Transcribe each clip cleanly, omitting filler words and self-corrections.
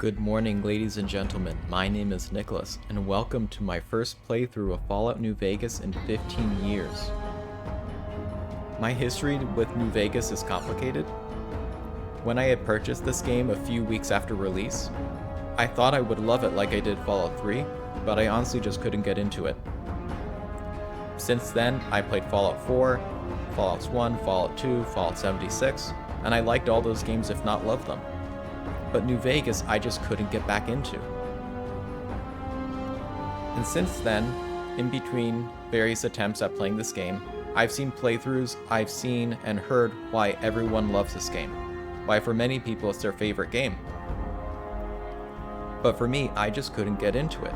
Good morning, ladies and gentlemen. My name is Nicholas, and welcome to my first playthrough of Fallout New Vegas in 15 years. My history with New Vegas is complicated. When I had purchased this game a few weeks after release, I thought I would love it like I did Fallout 3, but I honestly just couldn't get into it. Since then, I played Fallout 4, Fallout 1, Fallout 2, Fallout 76, and I liked all those games if not loved them. But New Vegas I just couldn't get back into. And since then, in between various attempts at playing this game, I've seen playthroughs, I've seen and heard why everyone loves this game, why for many people it's their favorite game. But for me, I just couldn't get into it.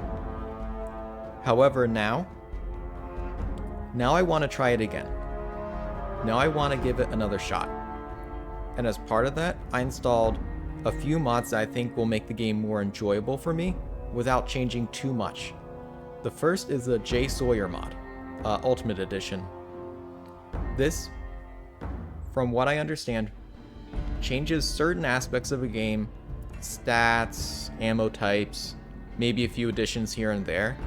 However, now I want to try it again. Now I want to give it another shot. And as part of that, I installed a few mods that I think will make the game more enjoyable for me without changing too much. The first is the J. Sawyer mod, Ultimate Edition. This, from what I understand, changes certain aspects of a game, stats, ammo types, maybe a few additions here and there,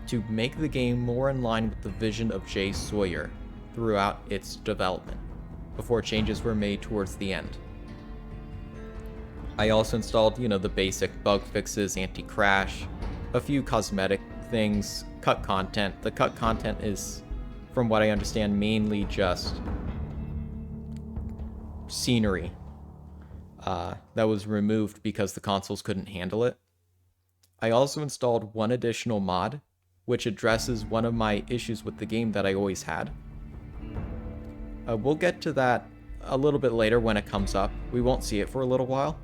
to make the game more in line with the vision of J. Sawyer throughout its development, before changes were made towards the end. I also installed, the basic bug fixes, anti-crash, a few cosmetic things, cut content. The cut content is, from what I understand, mainly just scenery that was removed because the consoles couldn't handle it. I also installed one additional mod, which addresses one of my issues with the game that I always had. We'll get to that a little bit later when it comes up. We won't see it for a little while.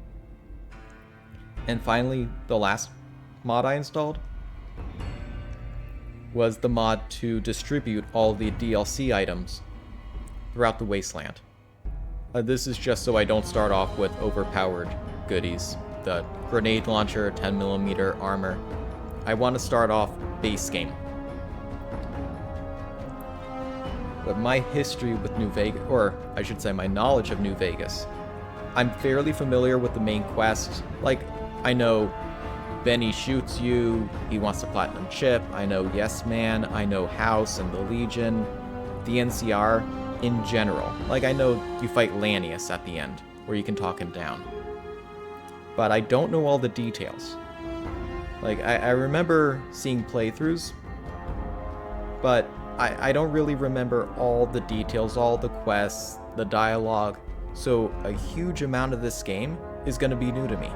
And finally, the last mod I installed was the mod to distribute all the DLC items throughout the wasteland. This is just so I don't start off with overpowered goodies. The grenade launcher, 10mm armor. I want to start off base game. But my history with New Vegas, or I should say my knowledge of New Vegas, I'm fairly familiar with the main quest. Like, I know Benny shoots you, he wants the platinum chip, I know Yes Man, I know House and the Legion, the NCR in general. Like, I know you fight Lanius at the end, where you can talk him down. But I don't know all the details. Like, I remember seeing playthroughs, but I don't really remember all the details, all the quests, the dialogue, so a huge amount of this game is going to be new to me.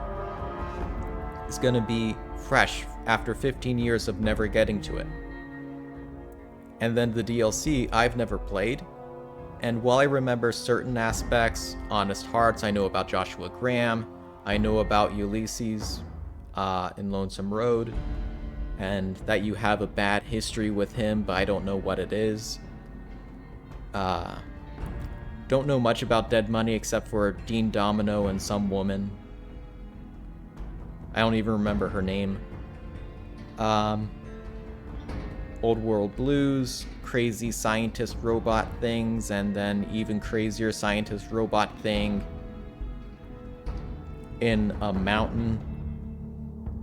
It's going to be fresh after 15 years of never getting to it. And then the DLC I've never played, and while I remember certain aspects, Honest Hearts, I know about Joshua Graham, I know about Ulysses in Lonesome Road, and that you have a bad history with him, but I don't know what it is. Don't know much about Dead Money except for Dean Domino and some woman. I don't even remember her name. Old World Blues, crazy scientist robot things, and then even crazier scientist robot thing in a mountain,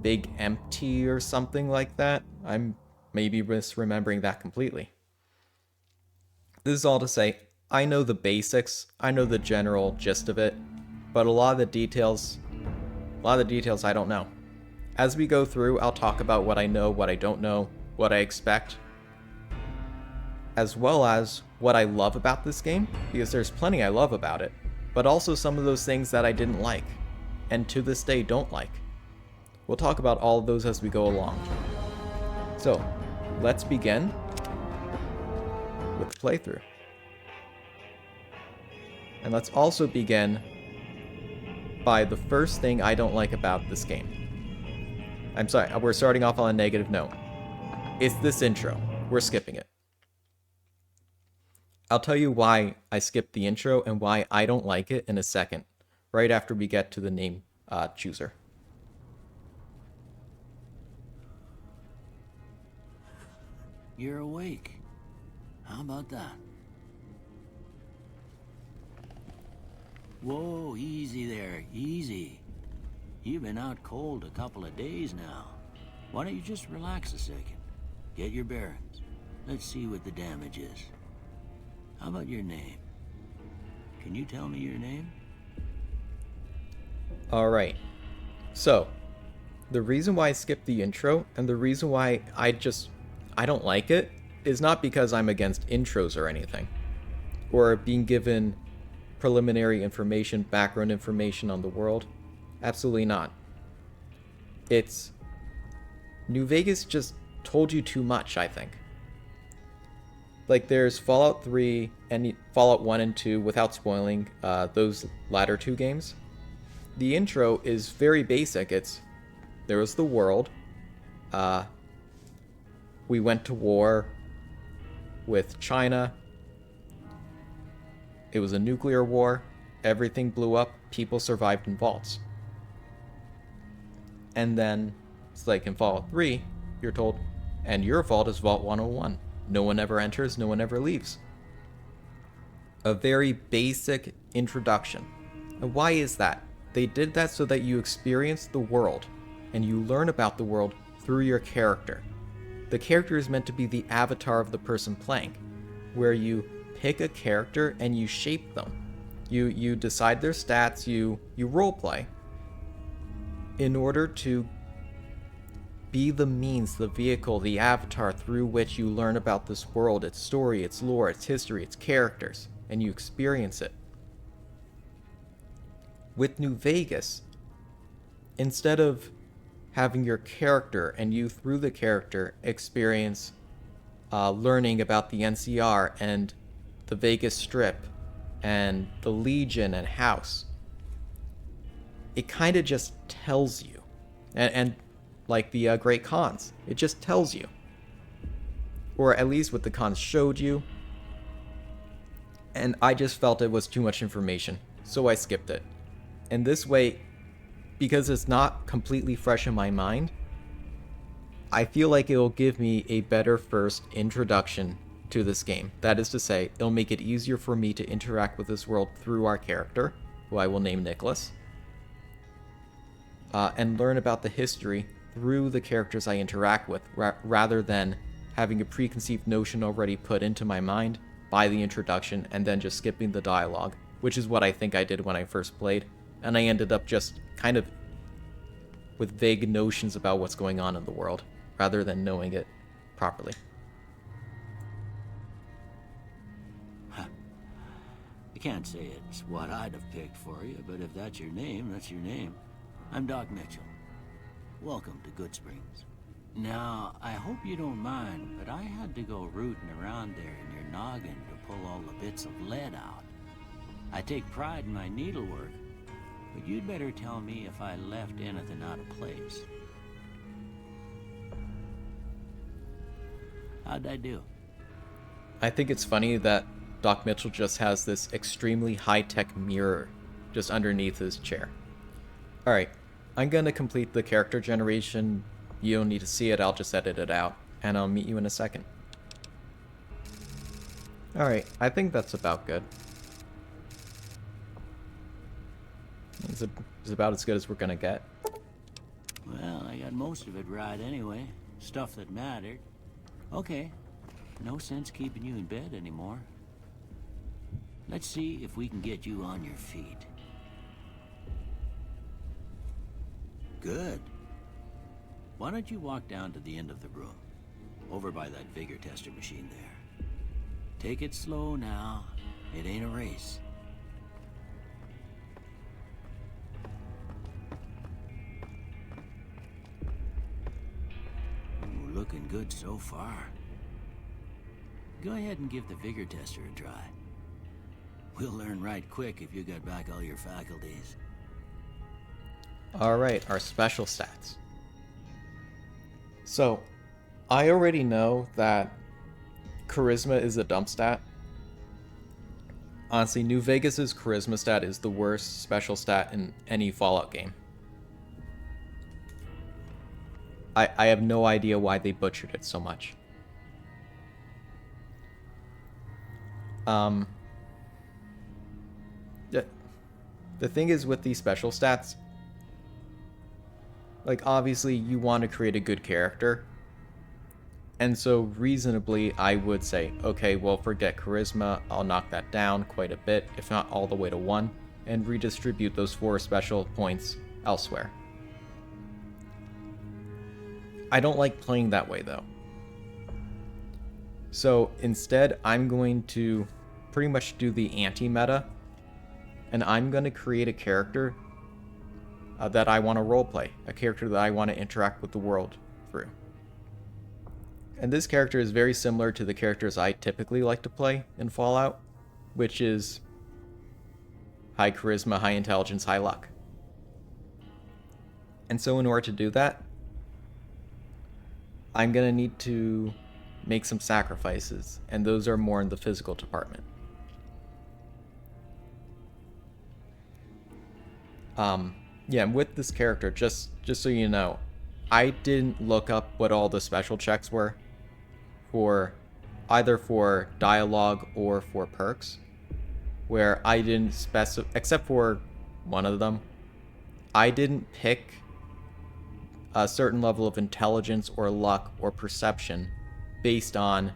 Big Empty or something like that. I'm maybe misremembering that completely. This is all to say, I know the basics, I know the general gist of it, but a lot of the details I don't know. As we go through, I'll talk about what I know, what I don't know, what I expect, as well as what I love about this game, because there's plenty I love about it, but also some of those things that I didn't like, and to this day don't like. We'll talk about all of those as we go along. So, let's begin with the playthrough. And let's also begin by the first thing I don't like about this game. I'm sorry, we're starting off on a negative note. It's this intro. We're skipping it. I'll tell you why I skipped the intro and why I don't like it in a second, right after we get to the name chooser. You're awake. How about that? Whoa, easy there, easy. You've been out cold a couple of days now. Why don't you just relax a second? Get your bearings. Let's see what the damage is. How about your name? Can you tell me your name? Alright. So, the reason why I skipped the intro, and the reason why I don't like it, is not because I'm against intros or anything. Or being given preliminary information, background information on the world. Absolutely not. It's... New Vegas just told you too much, I think. Like, there's Fallout 3 and Fallout 1 and 2, without spoiling those latter two games. The intro is very basic. There was the world. We went to war with China. It was a nuclear war. Everything blew up. People survived in vaults. And then, it's like in Fallout 3, you're told, and your vault is Vault 101. No one ever enters, no one ever leaves. A very basic introduction. And why is that? They did that so that you experience the world, and you learn about the world through your character. The character is meant to be the avatar of the person playing, where you pick a character and you shape them. You decide their stats, you roleplay in order to be the means, the vehicle, the avatar through which you learn about this world, its story, its lore, its history, its characters, and you experience it. With New Vegas, instead of having your character and you through the character experience learning about the NCR and the Vegas Strip and the Legion and House, it kind of just tells you. And like the Great Khans, it just tells you. Or at least what the Khans showed you. And I just felt it was too much information, so I skipped it. And this way, because it's not completely fresh in my mind, I feel like it'll give me a better first introduction to this game. That is to say, it'll make it easier for me to interact with this world through our character, who I will name Nicholas, and learn about the history through the characters I interact with, rather than having a preconceived notion already put into my mind by the introduction and then just skipping the dialogue, which is what I think I did when I first played, and I ended up just kind of with vague notions about what's going on in the world, rather than knowing it properly. I can't say it's what I'd have picked for you, but if that's your name, that's your name. I'm Doc Mitchell. Welcome to Good Springs. Now, I hope you don't mind, but I had to go rooting around there in your noggin to pull all the bits of lead out. I take pride in my needlework, but you'd better tell me if I left anything out of place. How'd I do? I think it's funny that Doc Mitchell just has this extremely high-tech mirror just underneath his chair. Alright, I'm gonna complete the character generation. You don't need to see it, I'll just edit it out, and I'll meet you in a second. Alright, I think that's about good. It's about as good as we're gonna get. Well, I got most of it right anyway. Stuff that mattered. Okay, no sense keeping you in bed anymore. Let's see if we can get you on your feet. Good. Why don't you walk down to the end of the room, over by that vigor tester machine there. Take it slow now. It ain't a race. We're looking good so far. Go ahead and give the vigor tester a try. We'll learn right quick if you got back all your faculties. Alright, our special stats. So, I already know that charisma is a dump stat. Honestly, New Vegas's charisma stat is the worst special stat in any Fallout game. I have no idea why they butchered it so much. The thing is with these special stats, Like, obviously, you want to create a good character. And so, reasonably, I would say, okay, well, forget charisma. I'll knock that down quite a bit, if not all the way to 1, and redistribute those 4 special points elsewhere. I don't like playing that way, though. So, instead, I'm going to pretty much do the anti-meta, and I'm going to create a character that I want to roleplay, a character that I want to interact with the world through. And this character is very similar to the characters I typically like to play in Fallout, which is high charisma, high intelligence, high luck. And so in order to do that, I'm going to need to make some sacrifices, and those are more in the physical department. Yeah, and with this character, just so you know, I didn't look up what all the special checks were for either for dialogue or for perks, where I didn't specify, except for one of them, I didn't pick a certain level of intelligence or luck or perception based on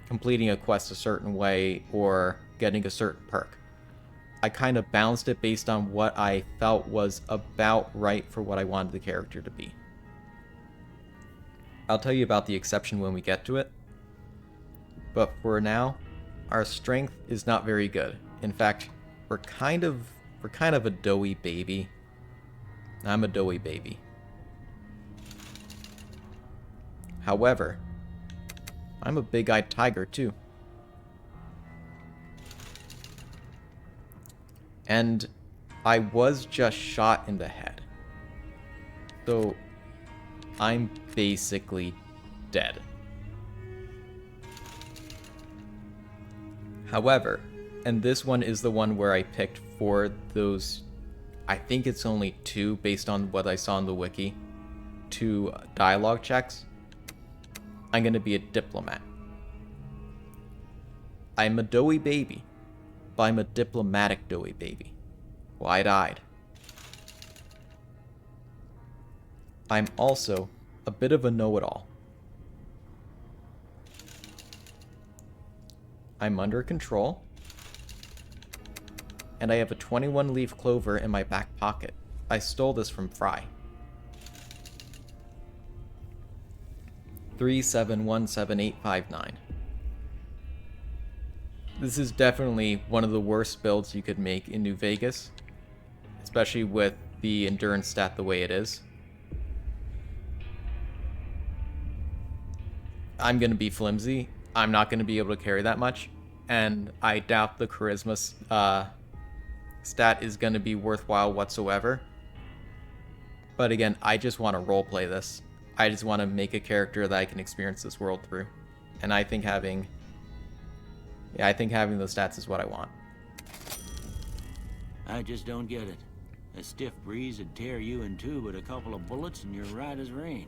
completing a quest a certain way or getting a certain perk. I kind of balanced it based on what I felt was about right for what I wanted the character to be. I'll tell you about the exception when we get to it. But for now, our strength is not very good. In fact, we're kind of a doughy baby. I'm a doughy baby. However, I'm a big-eyed tiger too. And I was just shot in the head. So I'm basically dead. However, and this one is the one where I picked for those, I think it's only 2 based on what I saw in the wiki, 2 dialogue checks. I'm going to be a diplomat. I'm a doughy baby, but I'm a diplomatic doughy baby. Wide-eyed. I'm also a bit of a know-it-all. I'm under control, and I have a 21-leaf clover in my back pocket. I stole this from Fry. 3717859. This is definitely one of the worst builds you could make in New Vegas, especially with the endurance stat the way it is. I'm going to be flimsy. I'm not going to be able to carry that much, and I doubt the charisma stat is going to be worthwhile whatsoever. But again, I just want to roleplay this. I just want to make a character that I can experience this world through. And I think having those stats is what I want. I just don't get it. A stiff breeze would tear you in two, but a couple of bullets and you're right as rain.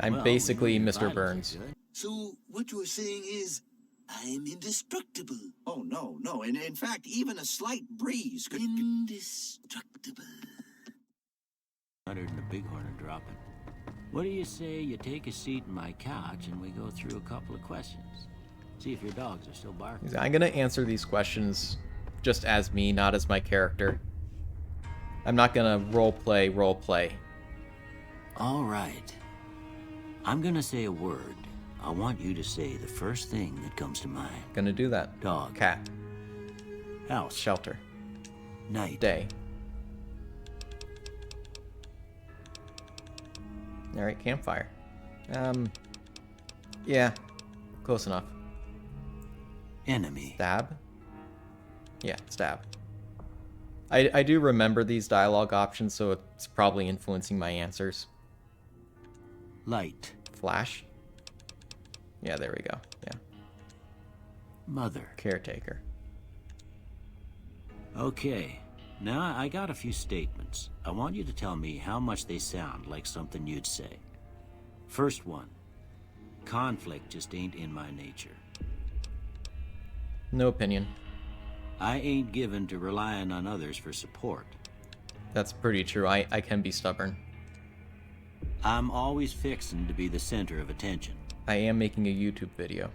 I'm basically Mr. Burns. So what you're saying is, I'm indestructible. Oh, no, no. And in fact, even a slight breeze could... Indestructible. Hunter and the bighorn are dropping. What do you say you take a seat in my couch and we go through a couple of questions? See if your dogs are still barking. I'm going to answer these questions just as me, not as my character. I'm not going to roleplay. All right. I'm going to say a word. I want you to say the first thing that comes to mind. Gonna do that. Dog. Cat. House. Shelter. Night. Day. Alright, campfire. Yeah. Close enough. Enemy. Stab? Yeah, stab. I do remember these dialogue options, so it's probably influencing my answers. Light. Flash? Yeah, there we go. Yeah. Mother. Caretaker. Okay. Now I got a few statements. I want you to tell me how much they sound like something you'd say. First one. Conflict just ain't in my nature. No opinion. I ain't given to relying on others for support. That's pretty true. I can be stubborn. I'm always fixing to be the center of attention. I am making a YouTube video.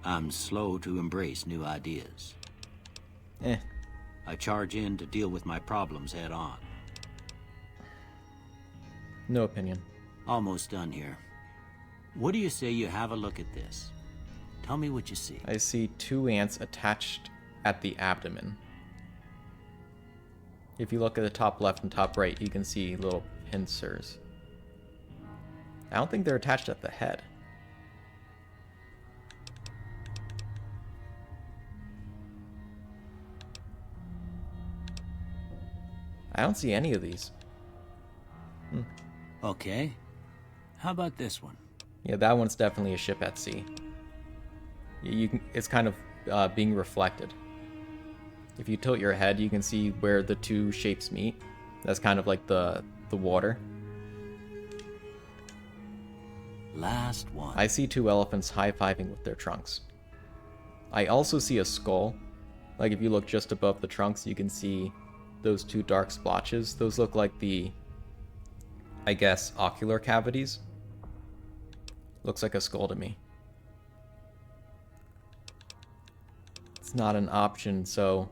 I'm slow to embrace new ideas. Eh. I charge in to deal with my problems head on. No opinion. Almost done here. What do you say you have a look at this? Tell me what you see. I see 2 ants attached at the abdomen. If you look at the top left and top right, you can see little pincers. I don't think they're attached at the head. I don't see any of these. Okay. How about this one? Yeah, that one's definitely a ship at sea. You can, it's kind of being reflected. If you tilt your head, you can see where the 2 shapes meet. That's kind of like the water. Last one. I see 2 elephants high-fiving with their trunks. I also see a skull. Like if you look just above the trunks, you can see those 2 dark splotches. Those look like the, I guess, ocular cavities. Looks like a skull to me. It's not an option, so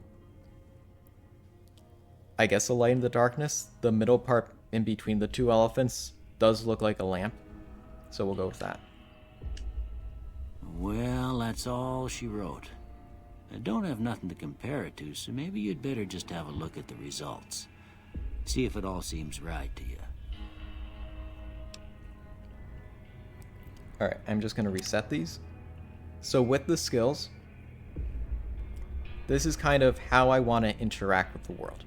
I guess a light in the darkness. The middle part in between the 2 elephants does look like a lamp, so we'll go with that. Well, that's all she wrote. I don't have nothing to compare it to, so maybe you'd better just have a look at the results. See if it all seems right to you. Alright, I'm just going to reset these. So with the skills, this is kind of how I want to interact with the world.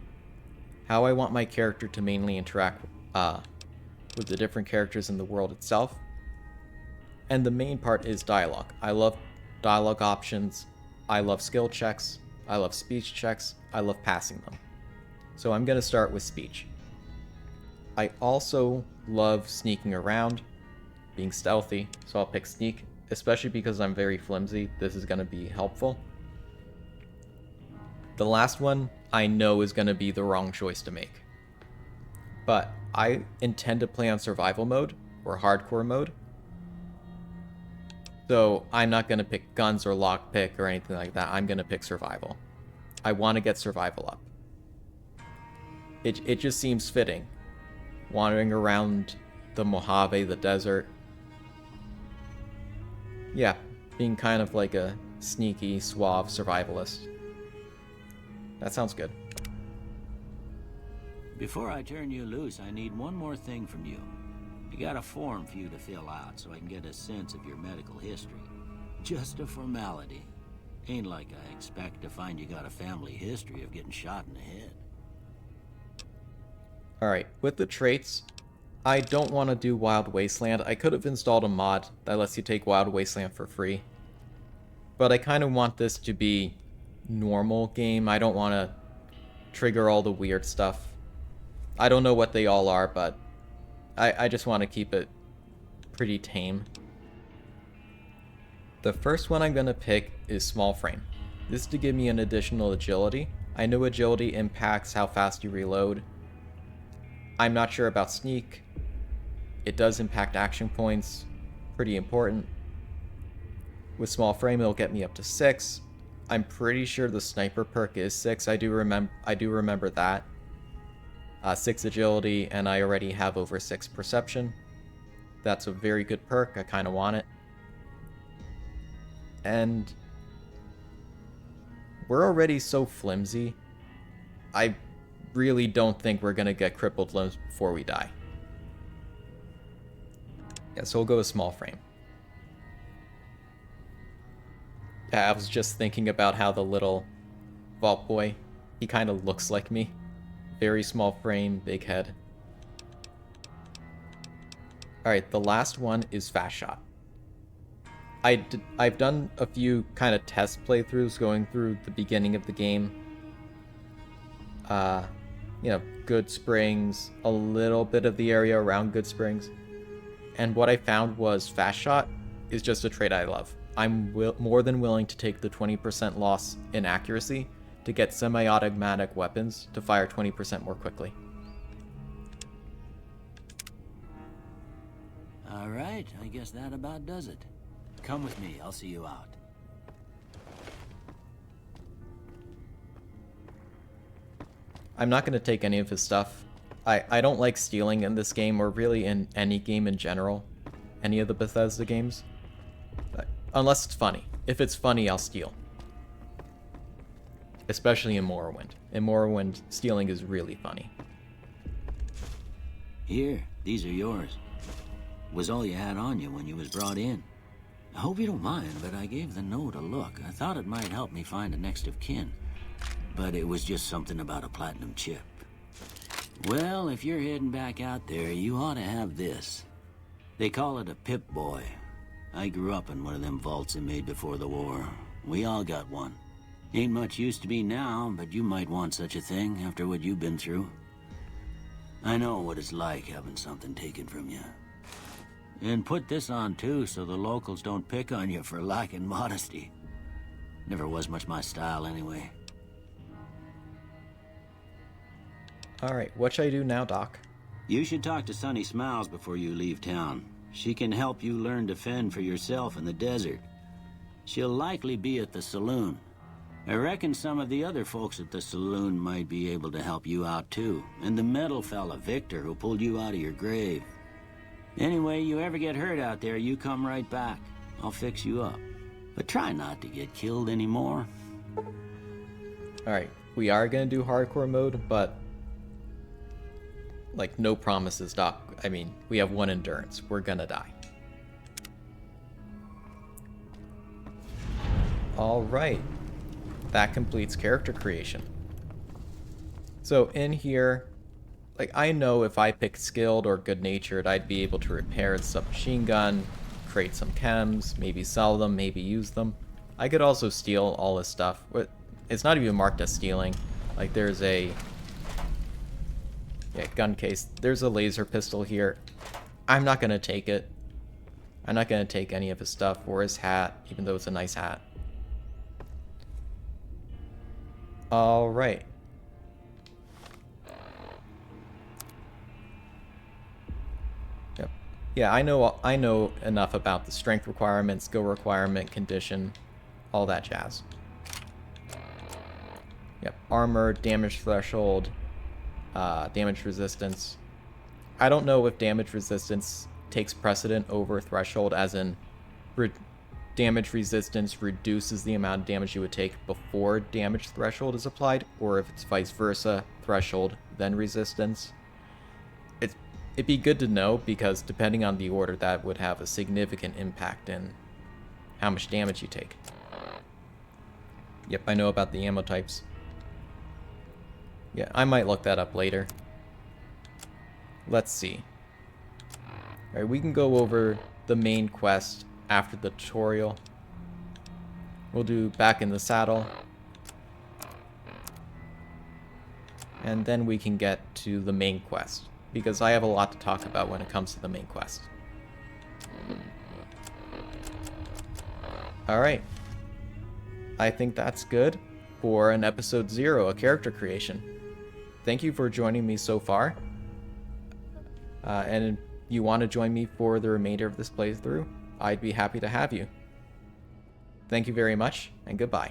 How I want my character to mainly interact with the different characters in the world itself. And the main part is dialogue. I love dialogue options. I love skill checks. I love speech checks. I love passing them. So I'm going to start with speech. I also love sneaking around, being stealthy, so I'll pick sneak, especially because I'm very flimsy. This is going to be helpful. The last one I know is going to be the wrong choice to make. But I intend to play on survival mode or hardcore mode. So I'm not going to pick guns or lockpick or anything like that. I'm going to pick survival. I want to get survival up. It just seems fitting. Wandering around the Mojave, the desert. Yeah, being kind of like a sneaky, suave survivalist. That sounds good. Before I turn you loose, I need one more thing from you. I got a form for you to fill out so I can get a sense of your medical history. Just a formality. Ain't like I expect to find you got a family history of getting shot in the head. Alright, with the traits, I don't want to do Wild Wasteland. I could have installed a mod that lets you take Wild Wasteland for free. But I kind of want this to be normal game. I don't want to trigger all the weird stuff. I don't know what they all are, but I just want to keep it pretty tame. The first one I'm going to pick is small frame. This is to give me an additional agility. I know agility impacts how fast you reload. I'm not sure about sneak. It does impact action points. Pretty important. With small frame, it'll get me up to 6. I'm pretty sure the sniper perk is 6. I do remember that. 6 agility, and I already have over 6 perception. That's a very good perk. I kind of want it. And we're already so flimsy. I really don't think we're gonna get crippled limbs before we die. Yeah, so we'll go with small frame. Yeah, I was just thinking about how the little vault boy, he kind of looks like me. Very small frame, big head. Alright, the last one is fast shot. I've done a few kind of test playthroughs going through the beginning of the game. You know, Good Springs, a little bit of the area around Good Springs. And what I found was fast shot is just a trait I love. I'm more than willing to take the 20% loss in accuracy to get semi-automatic weapons to fire 20% more quickly. All right, I guess that about does it. Come with me, I'll see you out. I'm not going to take any of his stuff. I don't like stealing in this game, or really in any game in general. Any of the Bethesda games. Unless it's funny. If it's funny, I'll steal. Especially in Morrowind. In Morrowind, stealing is really funny. Here, these are yours. Was all you had on you when you was brought in. I hope you don't mind, but I gave the note a look. I thought it might help me find a next of kin. But it was just something about a platinum chip. Well, if you're heading back out there, you ought to have this. They call it a Pip-Boy. I grew up in one of them vaults they made before the war. We all got one. Ain't much use to me now, but you might want such a thing after what you've been through. I know what it's like having something taken from you. And put this on too, so the locals don't pick on you for lacking modesty. Never was much my style anyway. Alright, what should I do now, Doc? You should talk to Sunny Smiles before you leave town. She can help you learn to fend for yourself in the desert. She'll likely be at the saloon. I reckon some of the other folks at the saloon might be able to help you out too. And the metal fella, Victor, who pulled you out of your grave. Anyway, you ever get hurt out there, you come right back. I'll fix you up. But try not to get killed anymore. Alright, we are going to do hardcore mode, but... like, no promises, Doc. I mean, we have 1 endurance. We're gonna die. Alright. That completes character creation. So in here, like, I know if I picked skilled or good-natured, I'd be able to repair the submachine gun, create some chems, maybe sell them, maybe use them. I could also steal all this stuff. But it's not even marked as stealing. Like, there's a... yeah, gun case. There's a laser pistol here. I'm not going to take it. I'm not going to take any of his stuff or his hat, even though it's a nice hat. Alright. Yep. Yeah, I know enough about the strength requirement, skill requirement, condition, all that jazz. Yep, armor, damage threshold, damage resistance. I don't know if damage resistance takes precedent over threshold, as in damage resistance reduces the amount of damage you would take before damage threshold is applied, or if it's vice versa, threshold then resistance. It'd be good to know, because depending on the order, that would have a significant impact in how much damage you take. Yep, I know about the ammo types. Yeah, I might look that up later. Let's see. Alright, we can go over the main quest after the tutorial. We'll do Back in the Saddle. And then we can get to the main quest, because I have a lot to talk about when it comes to the main quest. Alright. I think that's good for an episode 0, a character creation. Thank you for joining me so far. And if you want to join me for the remainder of this playthrough, I'd be happy to have you. Thank you very much, and goodbye.